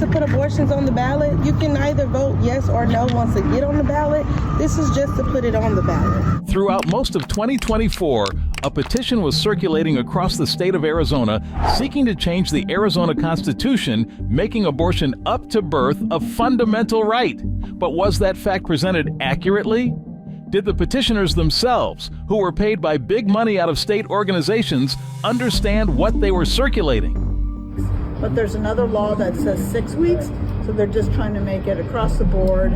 to put abortions on the ballot. You can either vote yes or no once it get on the ballot. This is just to put it on the ballot. Throughout most of 2024, a petition was circulating across the state of Arizona seeking to change the Arizona Constitution, making abortion up to birth a fundamental right. But was that fact presented accurately? Did the petitioners themselves, who were paid by big money out of state organizations, understand what they were circulating? But there's another law that says 6 weeks, so they're just trying to make it across the board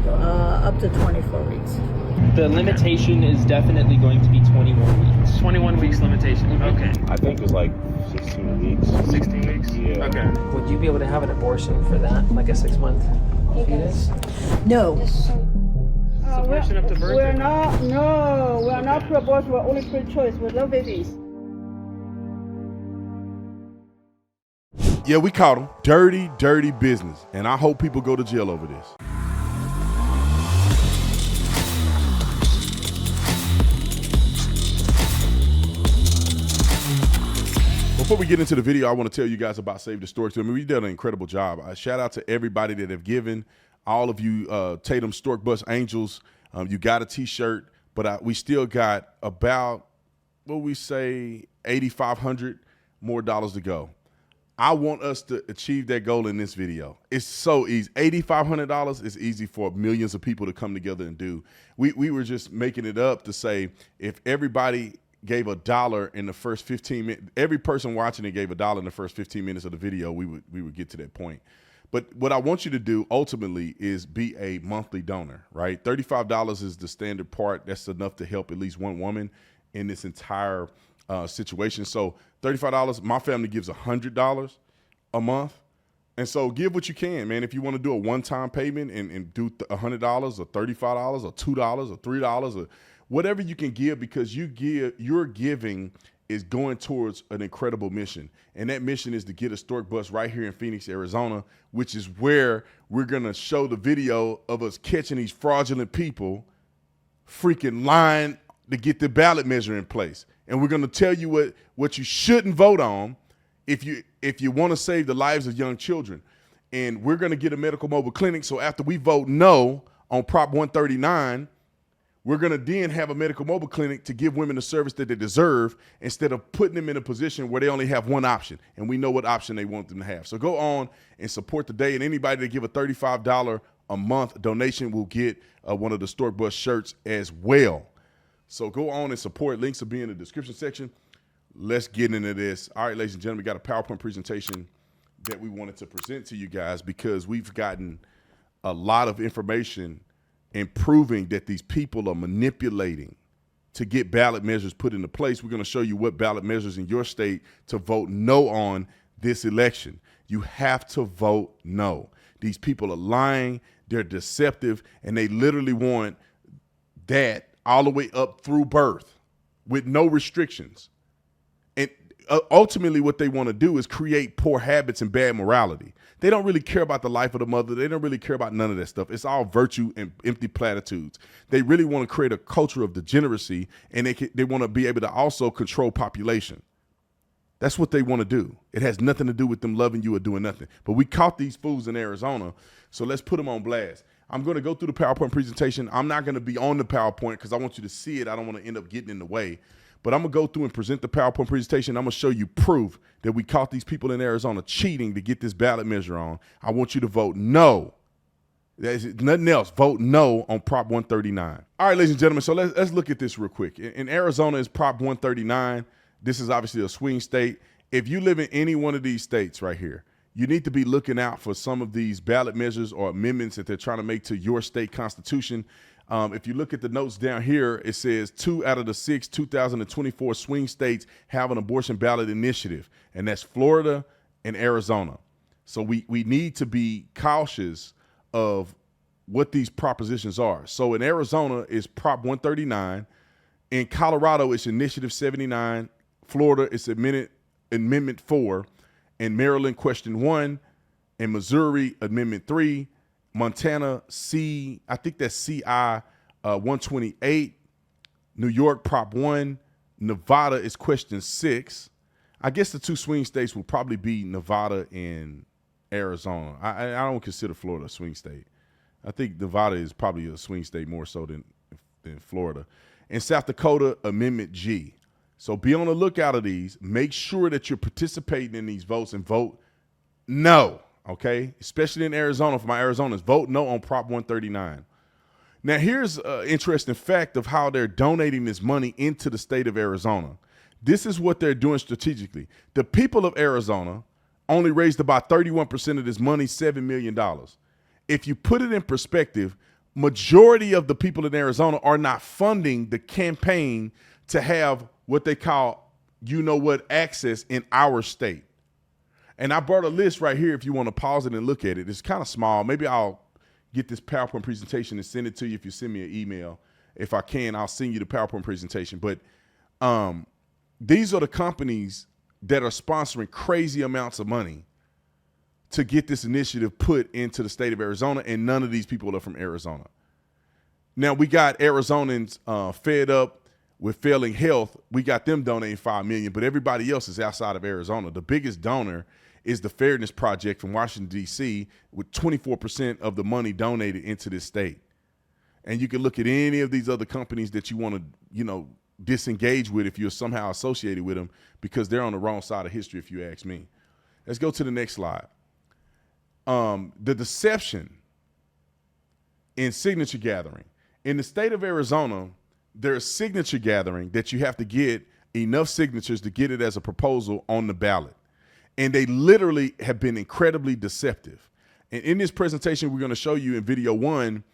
up to 24 weeks. The limitation is definitely going to be 21 weeks. 21 weeks limitation. Okay. I think it's like 16 weeks. 16 weeks? Yeah. Okay. Would you be able to have an abortion for that, like a 6-month fetus? No. Abortion up to birth? We're not pro-abortion. We're only pro-choice. We love babies. Yeah, we caught him. Dirty, dirty business. And I hope people go to jail over this. Before we get into the video, I want to tell you guys about Save the Storks. I mean, we did an incredible job. Shout out to everybody that have given. All of you Tatum Stork Bus Angels, you got a T-shirt, but we still got about, what we say, $8,500 more dollars to go. I want us to achieve that goal in this video. It's so easy. $8,500 is easy for millions of people to come together and do. We were just making it up to say if everybody gave $1 in the first 15 minutes, every person watching it gave $1 in the first 15 minutes of the video, we would get to that point. But what I want you to do ultimately is be a monthly donor, right? $35 is the standard part. That's enough to help at least one woman in this entire situation. So $35, my family gives $100 a month. And so give what you can, man. If you want to do a one-time payment and do $100 or $35 or $2 or $3 or whatever you can give, because your giving is going towards an incredible mission. And that mission is to get a stork bus right here in Phoenix, Arizona, which is where we're going to show the video of us catching these fraudulent people freaking lying to get the ballot measure in place. And we're going to tell you what you shouldn't vote on if you want to save the lives of young children. And we're going to get a medical mobile clinic. So after we vote no on Prop 139, we're going to then have a medical mobile clinic to give women the service that they deserve instead of putting them in a position where they only have one option. And we know what option they want them to have. So go on and support the day. And anybody that give a $35 a month donation will get one of the Stork Bus shirts as well. So go on and support. Links will be in the description section. Let's get into this. All right, ladies and gentlemen, we got a PowerPoint presentation that we wanted to present to you guys because we've gotten a lot of information and proving that these people are manipulating to get ballot measures put into place. We're going to show you what ballot measures in your state to vote no on this election. You have to vote no. These people are lying, they're deceptive, and they literally want that all the way up through birth with no restrictions. And ultimately what they want to do is create poor habits and bad morality. They don't really care about the life of the mother. They don't really care about none of that stuff. It's all virtue and empty platitudes. They really want to create a culture of degeneracy, and they want to be able to also control population. That's what they want to do. It has nothing to do with them loving you or doing nothing. But we caught these fools in Arizona, so let's put them on blast. I'm going to go through the PowerPoint presentation. I'm not going to be on the PowerPoint because I want you to see it. I don't want to end up getting in the way. But I'm going to go through and present the PowerPoint presentation. I'm going to show you proof that we caught these people in Arizona cheating to get this ballot measure on. I want you to vote no. There's nothing else. Vote no on Prop 139. All right, ladies and gentlemen, so let's look at this real quick. In Arizona, it's Prop 139. This is obviously a swing state. If you live in any one of these states right here, you need to be looking out for some of these ballot measures or amendments that they're trying to make to your state constitution. If you look at the notes down here, it says 2 out of the 6 2024 swing states have an abortion ballot initiative, and that's Florida and Arizona. So we need to be cautious of what these propositions are. So in Arizona, it's Prop 139. In Colorado, it's Initiative 79. Florida, it's Amendment 4. In Maryland, Question 1. In Missouri, Amendment 3. Montana, I think that's CI 128. New York, Prop 1. Nevada is Question 6. I guess the two swing states will probably be Nevada and Arizona. I don't consider Florida a swing state. I think Nevada is probably a swing state more so than Florida. In South Dakota, Amendment G. So be on the lookout of these. Make sure that you're participating in these votes and vote no, okay? Especially in Arizona. For my Arizonans, vote no on Prop 139. Now, here's an interesting fact of how they're donating this money into the state of Arizona. This is what they're doing strategically. The people of Arizona only raised about 31% of this money, $7 million. If you put it in perspective, majority of the people in Arizona are not funding the campaign to have what they call, you know what, access in our state. And I brought a list right here if you want to pause it and look at it. It's kind of small. Maybe I'll get this PowerPoint presentation and send it to you if you send me an email. If I can, I'll send you the PowerPoint presentation. But these are the companies that are sponsoring crazy amounts of money to get this initiative put into the state of Arizona, and none of these people are from Arizona. Now, we got Arizonans fed up with failing health. We got them donating $5 million, but everybody else is outside of Arizona. The biggest donor is the Fairness Project from Washington, D.C., with 24% of the money donated into this state. And you can look at any of these other companies that you want to, disengage with if you're somehow associated with them, because they're on the wrong side of history, if you ask me. Let's go to the next slide. The deception in signature gathering. In the state of Arizona, there's signature gathering that you have to get enough signatures to get it as a proposal on the ballot. And they literally have been incredibly deceptive. And in this presentation, we're going to show you in video 1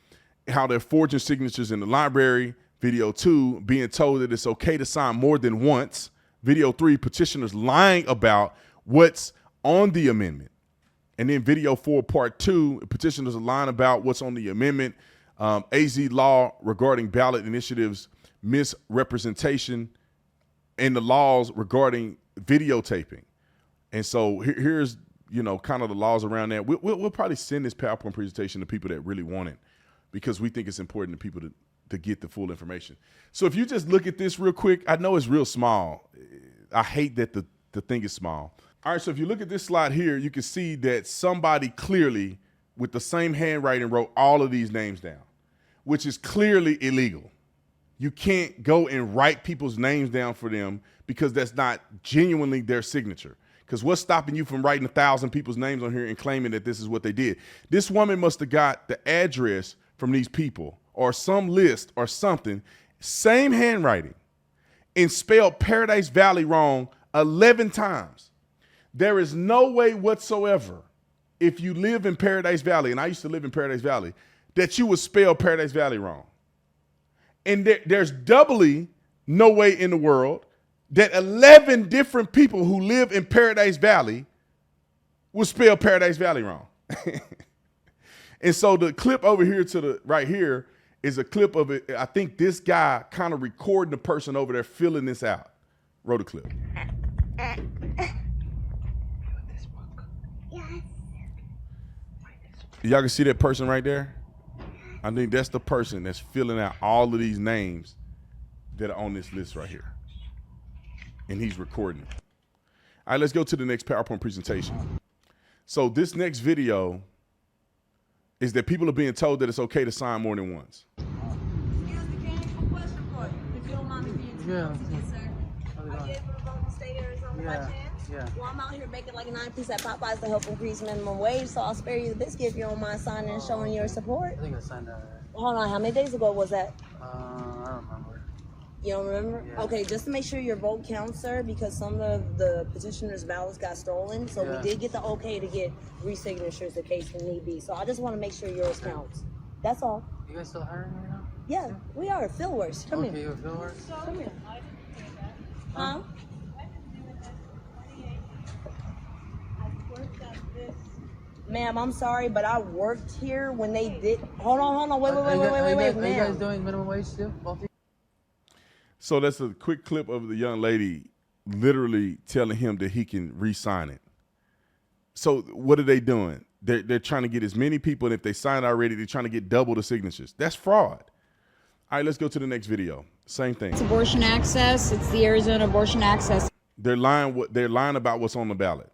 how they're forging signatures in the library. Video 2, being told that it's okay to sign more than once. Video 3, petitioners lying about what's on the amendment. And then video 4, part 2, petitioners are lying about what's on the amendment. AZ law regarding ballot initiatives, misrepresentation, and the laws regarding videotaping. And so here's, kind of the laws around that. We'll probably send this PowerPoint presentation to people that really want it, because we think it's important to people to get the full information. So if you just look at this real quick, I know it's real small. I hate that the thing is small. All right, so if you look at this slide here, you can see that somebody clearly with the same handwriting wrote all of these names down, which is clearly illegal. You can't go and write people's names down for them, because that's not genuinely their signature. Because what's stopping you from writing 1,000 people's names on here and claiming that this is what they did? This woman must have got the address from these people or some list or something, same handwriting, and spelled Paradise Valley wrong 11 times. There is no way whatsoever, if you live in Paradise Valley, and I used to live in Paradise Valley, that you would spell Paradise Valley wrong. And there's doubly no way in the world that 11 different people who live in Paradise Valley would spell Paradise Valley wrong. And so the clip over here to the right here is a clip of it. I think this guy kind of recording the person over there filling this out. Roll the clip. Y'all can see that person right there? I think that's the person that's filling out all of these names that are on this list right here. And he's recording it. All right, let's go to the next PowerPoint presentation. So this next video is that people are being told that it's okay to sign more than once. Excuse me, can I ask a question for you? If you don't mind me being Yeah. Yes, sir. Are you able to vote in the state of Arizona by chance? Yeah. Well, I'm out here making like 9 piece at Popeyes to help increase minimum wage, so I'll spare you the biscuit if you don't mind signing and showing your support. I think I signed that. Hold on, how many days ago was that? I don't remember. You don't remember? Yeah. Okay, just to make sure your vote counts, sir, because some of the petitioners' ballots got stolen, so we did get the okay to get re-signatures in case need be. So I just want to make sure yours counts. That's all. You guys still hiring right now? Yeah, we are. Phil works. Come Okay, here. you're Phil works? Come here. Huh? Ma'am, I'm sorry, but I worked here when they did. Hold on, wait, Are you guys ma'am. doing minimum wage too? Both of you? So that's a quick clip of the young lady literally telling him that he can re-sign it. So what are they doing? They're trying to get as many people, and if they sign already, they're trying to get double the signatures. That's fraud. All right, let's go to the next video. Same thing. It's abortion access. It's the Arizona abortion access. They're lying about what's on the ballot.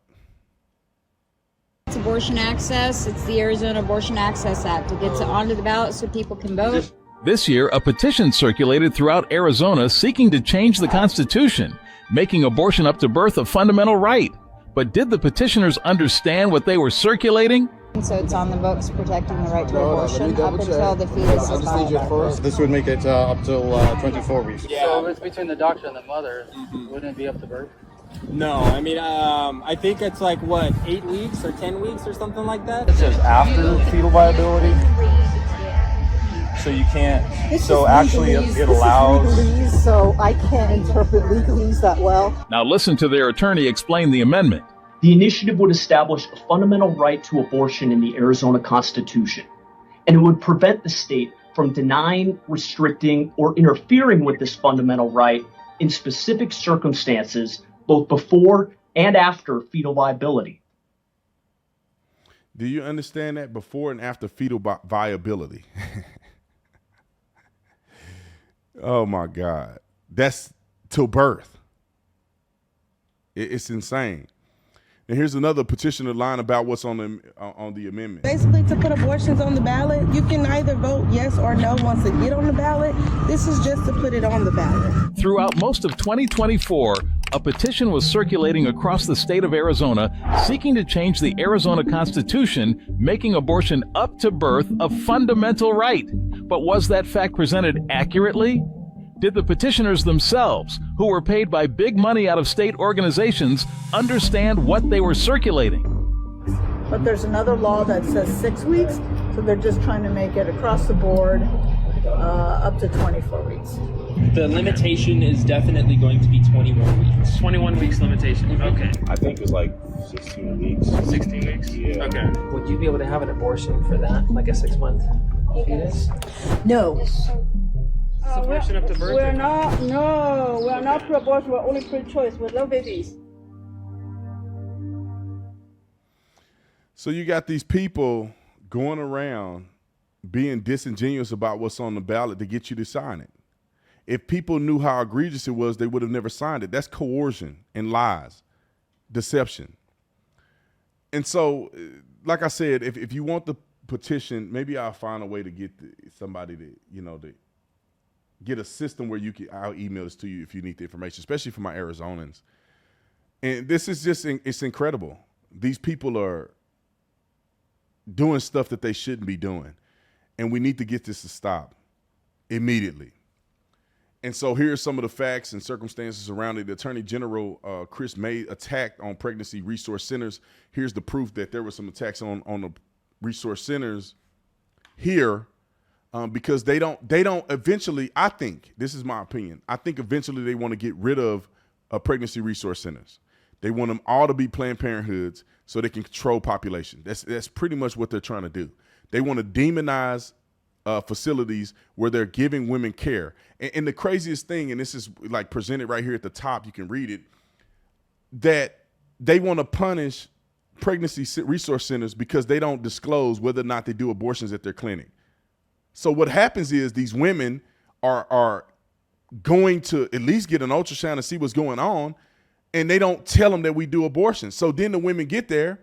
It's abortion access, it's the Arizona Abortion Access Act. It gets it onto the ballot so people can vote. This year, a petition circulated throughout Arizona seeking to change the Constitution, making abortion up to birth a fundamental right. But did the petitioners understand what they were circulating? So it's on the books protecting the right to abortion up until the fetus is viable. This would make it up till 24 weeks. Yeah. So if it's between the doctor and the mother, wouldn't it be up to birth? No, I mean, I think it's like, what, 8 weeks or 10 weeks or something like that? It says after fetal viability. So you can't, so actually it allows. Legalese, so I can't interpret legalese that well. Now listen to their attorney explain the amendment. The initiative would establish a fundamental right to abortion in the Arizona Constitution, and it would prevent the state from denying, restricting, or interfering with this fundamental right in specific circumstances, both before and after fetal viability. Do you understand that? Before and after fetal viability. Oh my God. That's till birth. It's insane. And here's another petitioner line about what's on the amendment. Basically, to put abortions on the ballot, you can either vote yes or no once it get on the ballot. This is just to put it on the ballot. Throughout most of 2024, a petition was circulating across the state of Arizona seeking to change the Arizona Constitution, making abortion up to birth a fundamental right. But was that fact presented accurately? Did the petitioners themselves, who were paid by big money out of state organizations, understand what they were circulating? But there's another law that says 6 weeks, so they're just trying to make it across the board up to 24 weeks. The limitation is definitely going to be 21 weeks. 21 weeks limitation. Okay. I think it's like 16 weeks. 16 weeks? Yeah. Okay. Would you be able to have an abortion for that, like a 6-month fetus? No. Abortion up to birth? We're not pro-abortion. We're only pro-choice. We love babies. So you got these people going around being disingenuous about what's on the ballot to get you to sign it. If people knew how egregious it was, they would have never signed it. That's coercion and lies, deception. And so, like I said, if you want the petition, maybe I'll find a way to get somebody to, to get a system where I'll email this to you if you need the information, especially for my Arizonans. And this is just, it's incredible. These people are doing stuff that they shouldn't be doing. And we need to get this to stop immediately. And so here's some of the facts and circumstances around it. The Attorney General, Chris May, attacked on pregnancy resource centers. Here's the proof that there were some attacks on the resource centers here because they don't eventually, I think, this is my opinion, I think eventually they want to get rid of pregnancy resource centers. They want them all to be Planned Parenthoods so they can control population. That's pretty much what they're trying to do. They want to demonize facilities where they're giving women care. And the craziest thing, and this is like presented right here at the top, you can read it, that they want to punish pregnancy resource centers because they don't disclose whether or not they do abortions at their clinic. So what happens is these women are going to at least get an ultrasound and see what's going on, and they don't tell them that we do abortions. So then the women get there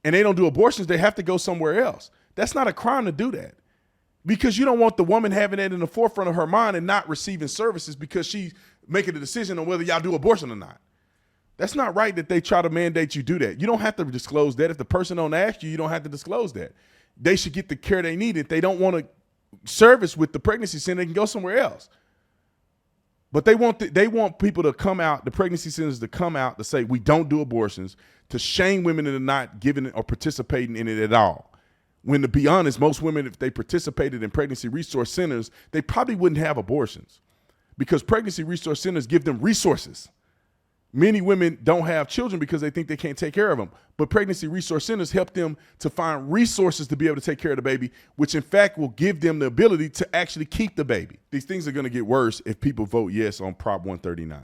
and they don't do abortions, they have to go somewhere else. That's not a crime to do that, because you don't want the woman having that in the forefront of her mind and not receiving services because she's making a decision on whether y'all do abortion or not. That's not right that they try to mandate you do that. You don't have to disclose that. If the person don't ask you, you don't have to disclose that. They should get the care they need. If they don't want to service with the pregnancy center, they can go somewhere else. But they want people to come out, the pregnancy centers to come out to say we don't do abortions, to shame women into not giving it or participating in it at all. When, to be honest, most women, if they participated in pregnancy resource centers, they probably wouldn't have abortions, because pregnancy resource centers give them resources. Many women don't have children because they think they can't take care of them. But pregnancy resource centers help them to find resources to be able to take care of the baby, which in fact will give them the ability to actually keep the baby. These things are going to get worse if people vote yes on Prop 139.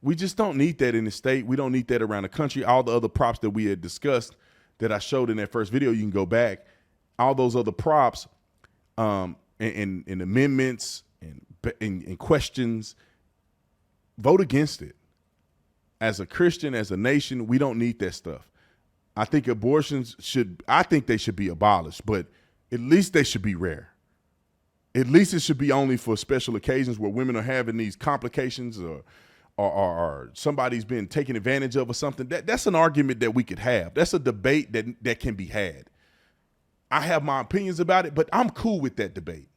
We just don't need that in the state. We don't need that around the country. All the other props that we had discussed that I showed in that first video, you can go back. All those other props and amendments and questions, vote against it. As a Christian, as a nation, we don't need that stuff. I think abortions I think they should be abolished, but at least they should be rare. At least it should be only for special occasions where women are having these complications or somebody's been taken advantage of or something. That's an argument that we could have. That's a debate that can be had. I have my opinions about it, but I'm cool with that debate.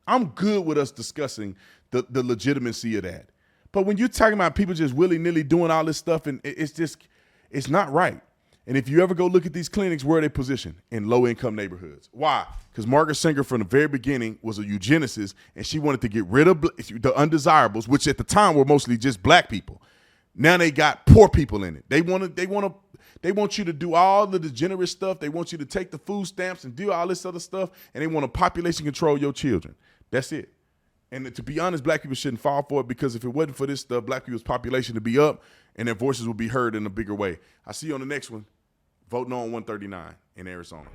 I'm good with us discussing the legitimacy of that. But when you're talking about people just willy-nilly doing all this stuff, and it's not right. And if you ever go look at these clinics, where are they positioned? In low-income neighborhoods. Why? Because Margaret Sanger from the very beginning was a eugenicist, and she wanted to get rid of the undesirables, which at the time were mostly just black people. Now they got poor people in it. They want you to do all the degenerate stuff. They want you to take the food stamps and do all this other stuff, and they want to population control your children. That's it. And to be honest, black people shouldn't fall for it, because if it wasn't for this stuff, black people's population to be up and their voices will be heard in a bigger way. I'll see you on the next one. Vote no on 139 in Arizona.